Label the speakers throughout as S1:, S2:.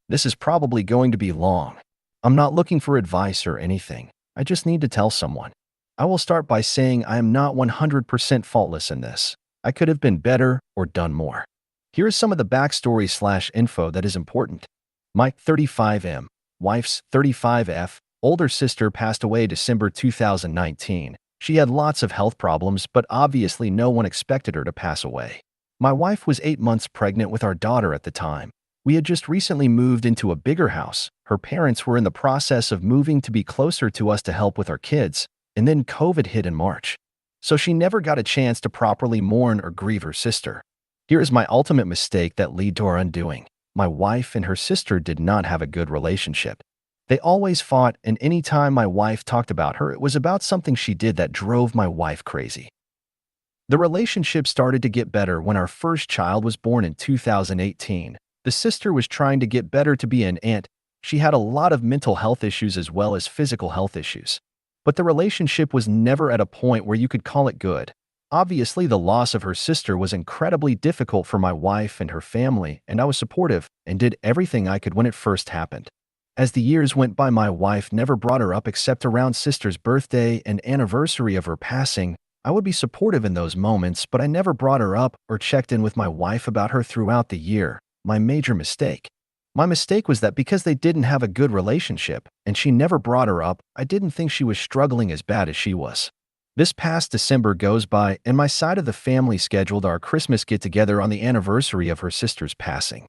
S1: This is probably going to be long. I'm not looking for advice or anything. I just need to tell someone. I will start by saying I am not 100% faultless in this. I could have been better or done more. Here is some of the backstory/info that is important. My 35M, wife's 35F, older sister passed away December 2019. She had lots of health problems, but obviously no one expected her to pass away. My wife was 8 months pregnant with our daughter at the time. We had just recently moved into a bigger house. Her parents were in the process of moving to be closer to us to help with our kids, and then COVID hit in March. So she never got a chance to properly mourn or grieve her sister. Here is my ultimate mistake that led to our undoing. My wife and her sister did not have a good relationship. They always fought, and any time my wife talked about her, it was about something she did that drove my wife crazy. The relationship started to get better when our first child was born in 2018. The sister was trying to get better to be an aunt. She had a lot of mental health issues as well as physical health issues. But the relationship was never at a point where you could call it good. Obviously, the loss of her sister was incredibly difficult for my wife and her family, and I was supportive and did everything I could when it first happened. As the years went by, my wife never brought her up except around sister's birthday and anniversary of her passing. I would be supportive in those moments, but I never brought her up or checked in with my wife about her throughout the year. My major mistake. My mistake was that because they didn't have a good relationship and she never brought her up, I didn't think she was struggling as bad as she was. This past December goes by, and my side of the family scheduled our Christmas get-together on the anniversary of her sister's passing.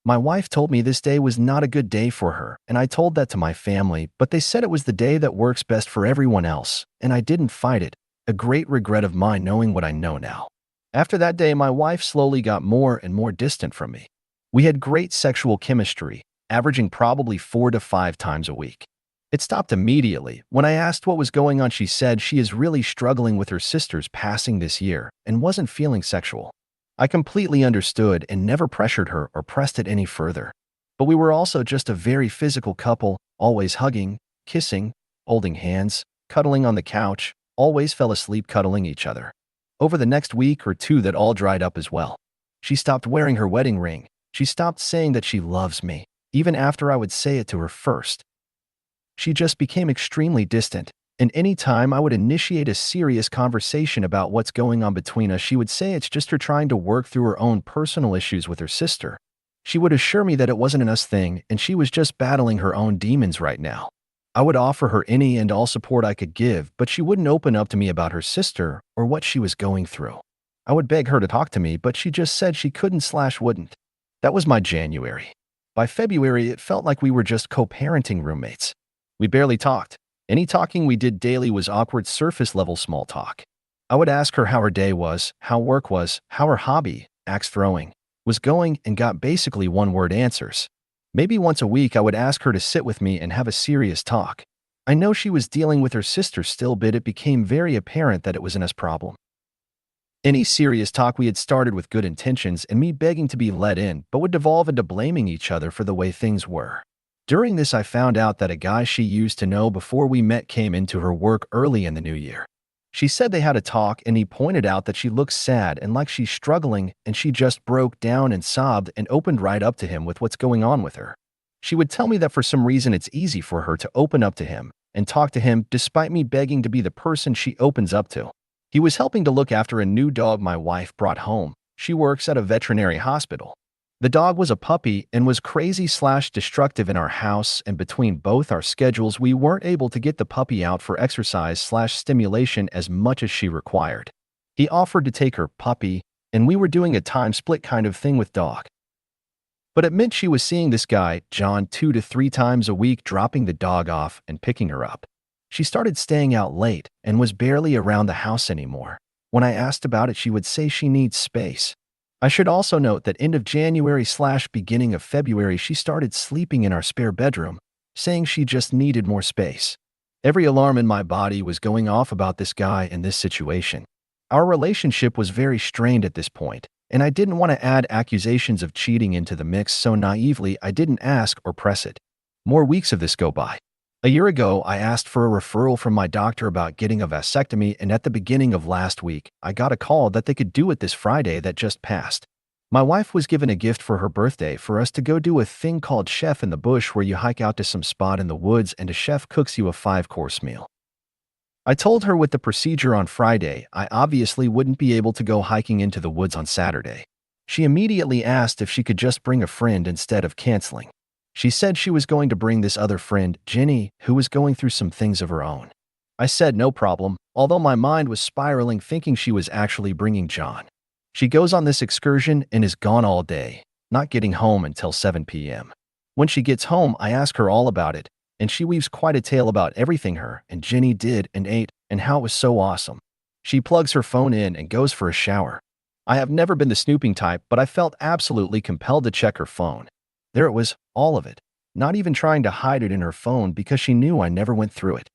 S1: My wife told me this day was not a good day for her, and I told that to my family, but they said it was the day that works best for everyone else, and I didn't fight it. A great regret of mine knowing what I know now. After that day, my wife slowly got more and more distant from me. We had great sexual chemistry, averaging probably 4 to 5 times a week. It stopped immediately. When I asked what was going on, she said she is really struggling with her sister's passing this year and wasn't feeling sexual. I completely understood and never pressured her or pressed it any further. But we were also just a very physical couple, always hugging, kissing, holding hands, cuddling on the couch, always fell asleep cuddling each other. Over the next week or two, that all dried up as well. She stopped wearing her wedding ring. She stopped saying that she loves me, even after I would say it to her first. She just became extremely distant, and any time I would initiate a serious conversation about what's going on between us, she would say it's just her trying to work through her own personal issues with her sister. She would assure me that it wasn't an us thing and she was just battling her own demons right now. I would offer her any and all support I could give, but she wouldn't open up to me about her sister or what she was going through. I would beg her to talk to me, but she just said she couldn't/wouldn't. That was my January. By February, it felt like we were just co-parenting roommates. We barely talked. Any talking we did daily was awkward surface-level small talk. I would ask her how her day was, how work was, how her hobby, axe throwing, was going, and got basically one-word answers. Maybe once a week I would ask her to sit with me and have a serious talk. I know she was dealing with her sister still, but it became very apparent that it was an us problem. Any serious talk we had started with good intentions and me begging to be let in, but would devolve into blaming each other for the way things were. During this, I found out that a guy she used to know before we met came into her work early in the new year. She said they had a talk, and he pointed out that she looks sad and like she's struggling, and she just broke down and sobbed and opened right up to him with what's going on with her. She would tell me that for some reason it's easy for her to open up to him and talk to him despite me begging to be the person she opens up to. He was helping to look after a new dog my wife brought home. She works at a veterinary hospital. The dog was a puppy and was crazy/destructive in our house, and between both our schedules, we weren't able to get the puppy out for exercise/stimulation as much as she required. He offered to take her puppy, and we were doing a time split kind of thing with dog. But it meant she was seeing this guy, John, 2 to 3 times a week, dropping the dog off and picking her up. She started staying out late and was barely around the house anymore. When I asked about it, she would say she needs space. I should also note that end of January/beginning of February, she started sleeping in our spare bedroom, saying she just needed more space. Every alarm in my body was going off about this guy and this situation. Our relationship was very strained at this point, and I didn't want to add accusations of cheating into the mix, so naively I didn't ask or press it. More weeks of this go by. A year ago, I asked for a referral from my doctor about getting a vasectomy, and at the beginning of last week, I got a call that they could do it this Friday that just passed. My wife was given a gift for her birthday for us to go do a thing called Chef in the Bush where you hike out to some spot in the woods and a chef cooks you a 5-course meal. I told her with the procedure on Friday, I obviously wouldn't be able to go hiking into the woods on Saturday. She immediately asked if she could just bring a friend instead of canceling. She said she was going to bring this other friend, Jenny, who was going through some things of her own. I said no problem, although my mind was spiraling thinking she was actually bringing John. She goes on this excursion and is gone all day, not getting home until 7 p.m. When she gets home, I ask her all about it, and she weaves quite a tale about everything her and Jenny did and ate and how it was so awesome. She plugs her phone in and goes for a shower. I have never been the snooping type, but I felt absolutely compelled to check her phone. There it was, all of it, not even trying to hide it in her phone because she knew I never went through it.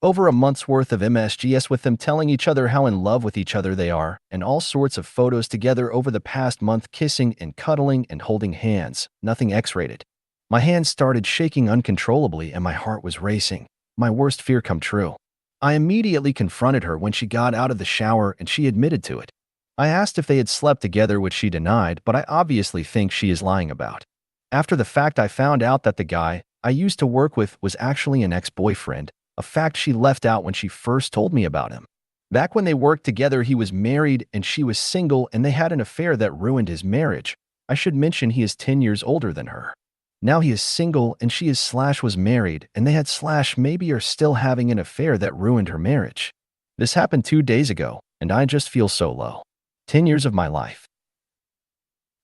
S1: Over a month's worth of MSGs with them telling each other how in love with each other they are, and all sorts of photos together over the past month kissing and cuddling and holding hands, nothing X-rated. My hands started shaking uncontrollably and my heart was racing. My worst fear come true. I immediately confronted her when she got out of the shower and she admitted to it. I asked if they had slept together, which she denied, but I obviously think she is lying about. After the fact, I found out that the guy I used to work with was actually an ex-boyfriend, a fact she left out when she first told me about him. Back when they worked together, he was married and she was single and they had an affair that ruined his marriage. I should mention he is 10 years older than her. Now he is single and she is was married and they had maybe are still having an affair that ruined her marriage. This happened 2 days ago and I just feel so low. 10 years of my life.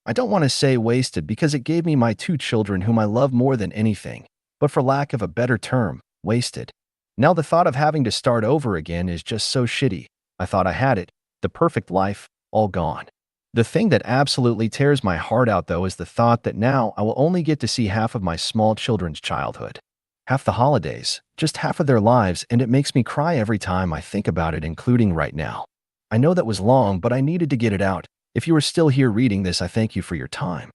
S1: I don't want to say wasted because it gave me my 2 children whom I love more than anything, but for lack of a better term, wasted. Now the thought of having to start over again is just so shitty. I thought I had it, the perfect life, all gone. The thing that absolutely tears my heart out though is the thought that now I will only get to see half of my small children's childhood. Half the holidays, just half of their lives, and it makes me cry every time I think about it, including right now. I know that was long, but I needed to get it out. If you are still here reading this, I thank you for your time.